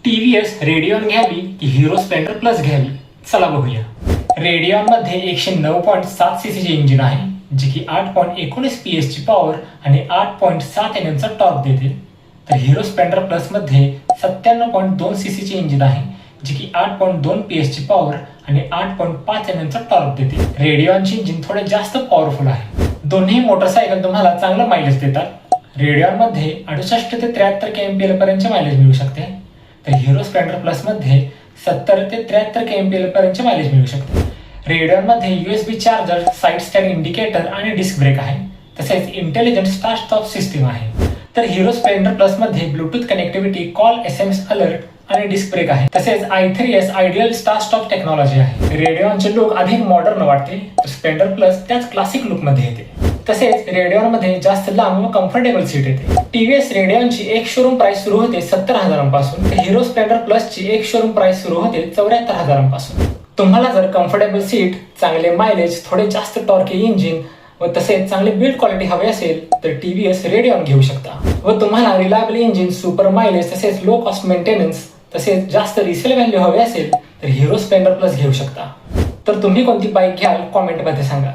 TVS Radeon घ्यावी की Hero Splendor plus घ्यावी? चला बघूया. रेडियॉनमध्ये 109.7 सीसीचे इंजिन आहे, जे की 8.19 PS ची पॉवर आणि 8.7 Nm चा टॉर्क देते. तर हिरो स्प्लेंडर प्लसमध्ये 97.2 सीसीचे इंजिन आहे, जे की 8.2 PS ची पॉवर आणि 8.5 Nm चा टॉर्क देते. रेडियॉनचे इंजिन थोडे जास्त पॉवरफुल आहे. दोन्ही मोटरसायकल तुम्हाला चांगलं मायलेज देतात. रेडियॉनमध्ये 68 ते 73 kmpl पर्यंतचे मायलेज मिळू शकते, तर हिरो स्प्लेंडर प्लस मध्ये 70 ते 73 kmpl पर्यंतचे मायलेज मिळू शकते. रेडियॉनमध्ये USB charger, side stand indicator आणि डिस्क ब्रेक आहे. तसेच इंटेलिजंट स्टार्ट स्टॉप सिस्टीम आहे. तर हिरो स्प्लेंडर प्लस मध्ये Bluetooth connectivity, call, SMS alert आणि डिस्क ब्रेक आहे. तसेच i3s ideal start stop technology आहे. रेडियॉनचे लुक अधिक मॉडर्न वाटते, तर स्प्लेंडर प्लस त्याच क्लासिक लुक मध्ये येते. तसेच रेडियॉनमध्ये जास्त लांब व कम्फर्टेबल सीट येते. टीव्हीएस रेडियॉनची एक शोरूम प्राइस सुरू होते 70,000 पासून, तर हिरो स्प्लेंडर प्लसची एक शोरूम प्राइस सुरू होते 74,000 पासून. तुम्हाला जर कम्फर्टेबल सीट, चांगले मायलेज, थोडे जास्त टॉर्की इंजिन व तसेच चांगली बिल्ड क्वालिटी हवी असेल तर टीव्हीएस रेडियॉन घेऊ शकता. व तुम्हाला रिलायबल इंजिन, सुपर मायलेज तसेच लो कॉस्ट मेंटेनन्स तसेच जास्त रिसेल व्हॅल्यू हवे असेल तर हिरो स्प्लेंडर प्लस घेऊ शकता. तर तुम्ही कोणती बाईक घ्याल कॉमेंट मध्ये सांगा.